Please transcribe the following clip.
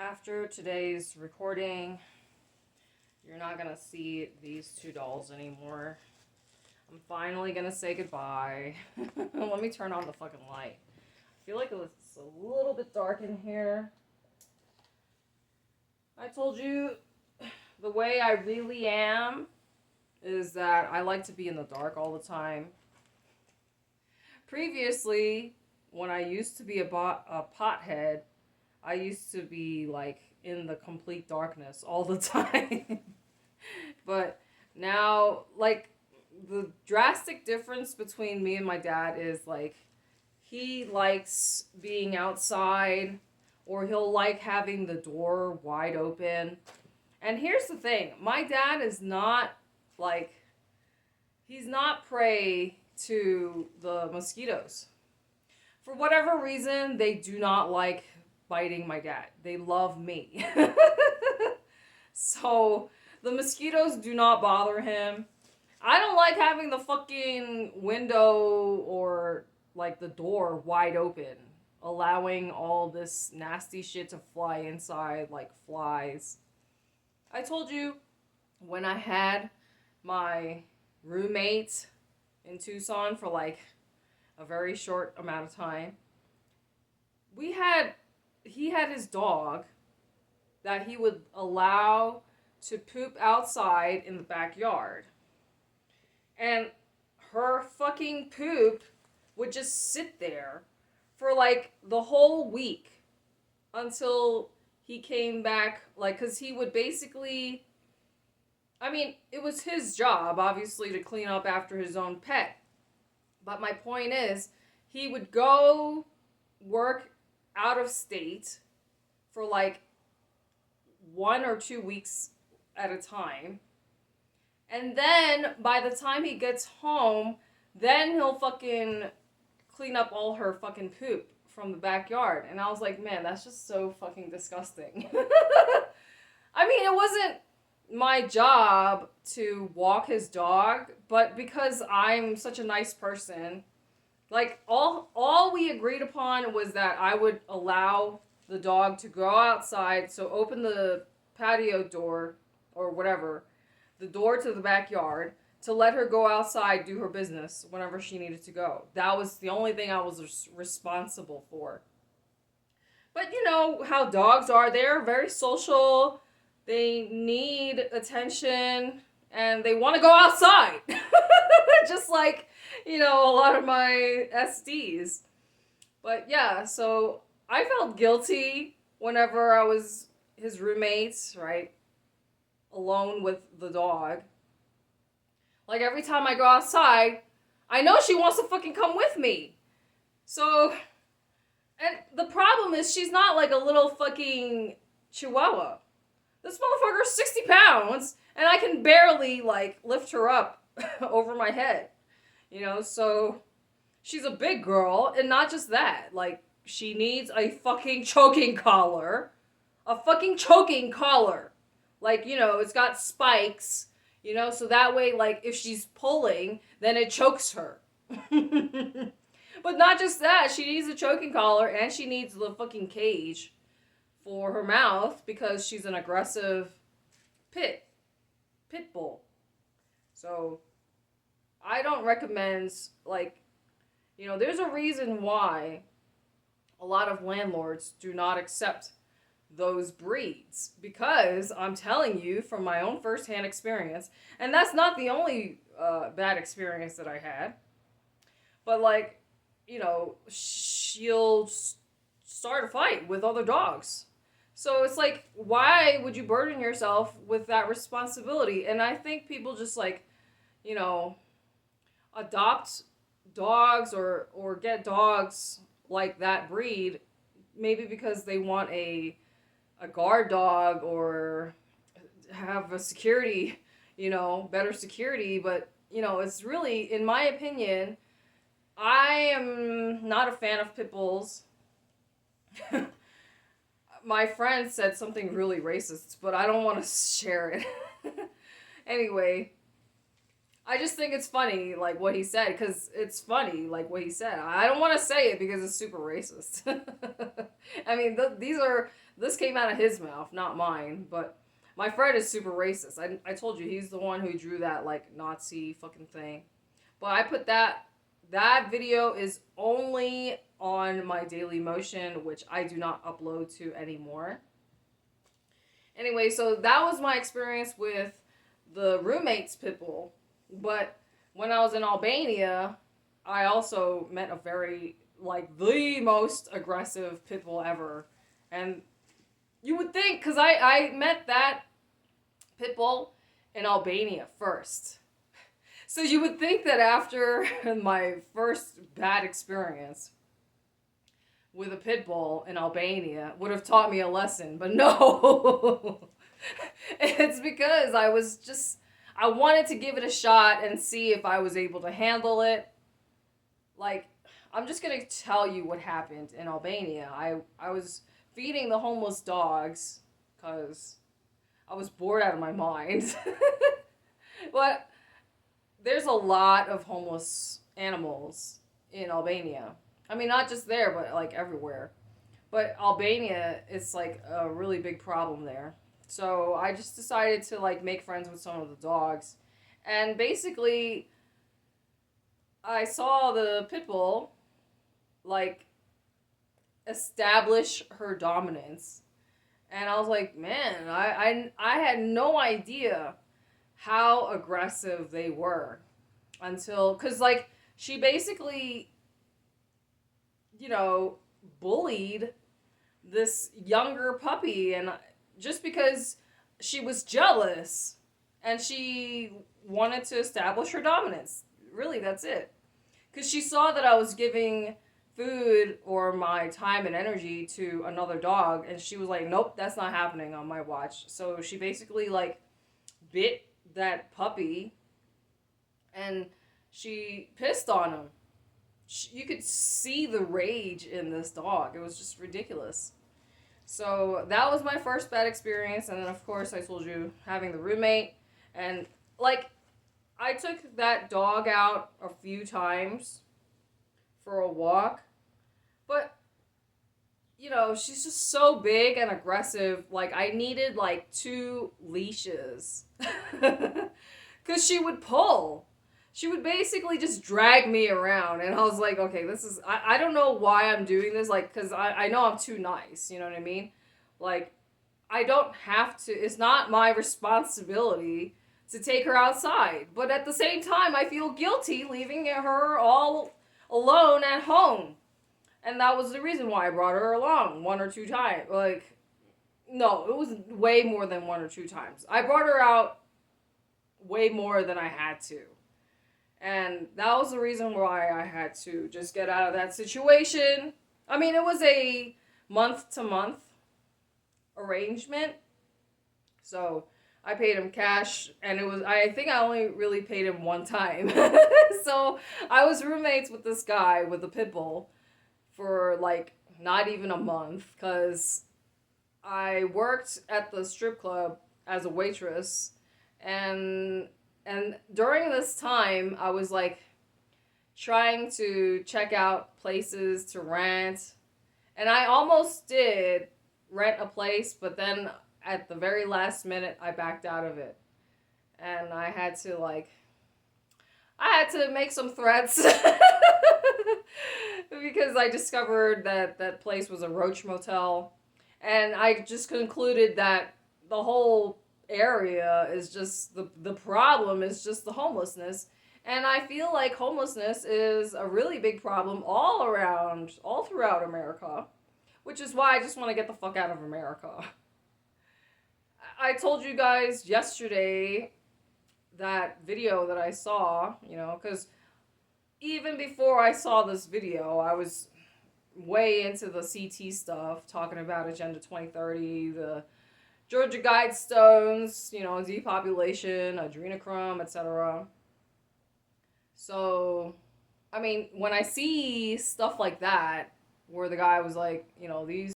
After today's recording, you're not gonna see these two dolls anymore. I'm finally gonna say goodbye. Let me turn on the fucking light. I feel like it's a little bit dark in here. I told you the way I really am is that I like to be in the dark all the time. Previously, when I used to be a pothead, I used to be like in the complete darkness all the time. But now, like, the drastic difference between me and my dad is like he likes being outside or he'll like having the door wide open. And here's the thing, my dad is not like he's not prey to the mosquitoes. For whatever reason, they do not like biting my dad. They love me. So the mosquitoes do not bother him. I don't like having the fucking window or like the door wide open, allowing all this nasty shit to fly inside like flies. I told you when I had my roommate in Tucson for like a very short amount of time, we had he had his dog that he would allow to poop outside in the backyard. And her fucking poop would just sit there for like the whole week until he came back. Like, because he would basically, I mean, it was his job, obviously, to clean up after his own pet. But my point is, he would go work out of state for like 1 or 2 weeks at a time. And then by the time he gets home, then he'll fucking clean up all her fucking poop from the backyard. And I was like, man, that's just so fucking disgusting. I mean, it wasn't my job to walk his dog, but because I'm such a nice person, like all we agreed upon was that I would allow the dog to go outside, so open the patio door or whatever, the door to the backyard, to let her go outside, do her business whenever she needed to go. That was the only thing I was responsible for. But you know how dogs are. They're very social. They need attention and they want to go outside. Just like, a lot of my SDs. But yeah, so I felt guilty whenever I was his roommate, right? Alone with the dog. Like every time I go outside, I know she wants to fucking come with me. So, and the problem is she's not like a little fucking chihuahua. This motherfucker's 60 pounds and I can barely like lift her up over my head. So she's a big girl, and not just that, like she needs a fucking choking collar. A fucking choking collar. Like, it's got spikes, so that way, like, if she's pulling, then it chokes her. But not just that, she needs a choking collar and she needs the fucking cage for her mouth because she's an aggressive pit bull. So, I don't recommend, like, there's a reason why a lot of landlords do not accept those breeds, because I'm telling you from my own firsthand experience, and that's not the only bad experience that I had, but like, she'll start a fight with other dogs. So it's like, why would you burden yourself with that responsibility? And I think people just like, you know, adopt dogs or get dogs like that breed, maybe because they want a guard dog or have a security, better security. But, it's really, in my opinion, I am not a fan of pit bulls. My friend said something really racist, but I don't want to share it. Anyway, I just think it's funny, like what he said, because it's funny, like what he said. I don't want to say it because it's super racist. I mean, this came out of his mouth, not mine. But my friend is super racist. I told you he's the one who drew that like Nazi fucking thing. But I put that video is only on my Daily Motion, which I do not upload to anymore. Anyway, so that was my experience with the roommate's pit bull. But when I was in Albania, I also met a very, like, the most aggressive pit bull ever. And you would think, because I met that pit bull in Albania first. So you would think that after my first bad experience with a pit bull in Albania would have taught me a lesson, but no. It's because I wanted to give it a shot and see if I was able to handle it. Like, I'm just gonna tell you what happened in Albania. I was feeding the homeless dogs because I was bored out of my mind. But there's a lot of homeless animals in Albania. I mean, not just there, but like everywhere. But Albania is like a really big problem there. So I just decided to like make friends with some of the dogs. And basically, I saw the pit bull like establish her dominance. And I was like, man, I had no idea how aggressive they were until, because like she basically, bullied this younger puppy, and just because she was jealous and she wanted to establish her dominance. Really, that's it. Because she saw that I was giving food or my time and energy to another dog, and she was like, nope, that's not happening on my watch. So she basically like bit that puppy and she pissed on him. You could see the rage in this dog. It was just ridiculous. So that was my first bad experience. And then, of course, I told you having the roommate. And, like, I took that dog out a few times for a walk. But, she's just so big and aggressive. Like, I needed, like, 2 leashes. Because she would pull. She would basically just drag me around, and I was like, okay, I don't know why I'm doing this, like, because I know I'm too nice, you know what I mean? Like, I don't have to, it's not my responsibility to take her outside, but at the same time, I feel guilty leaving her all alone at home, and that was the reason why I brought her along 1 or 2 times, like, no, it was way more than 1 or 2 times. I brought her out way more than I had to. And that was the reason why I had to just get out of that situation. I mean, it was a month-to-month arrangement. So I paid him cash, and I think I only really paid him 1 time. So I was roommates with this guy with a pit bull for like not even a month, because I worked at the strip club as a waitress, and during this time, I was like trying to check out places to rent. And I almost did rent a place, but then at the very last minute, I backed out of it. And I had to make some threats because I discovered that that place was a roach motel. And I just concluded that the whole area is just the problem is just the homelessness, and I feel like homelessness is a really big problem all throughout America, which is why I just want to get the fuck out of America. I told you guys yesterday that video that I saw, because even before I saw this video, I was way into the CT stuff, talking about Agenda 2030, the Georgia Guidestones, depopulation, adrenochrome, etc. So, I mean, when I see stuff like that, where the guy was like, these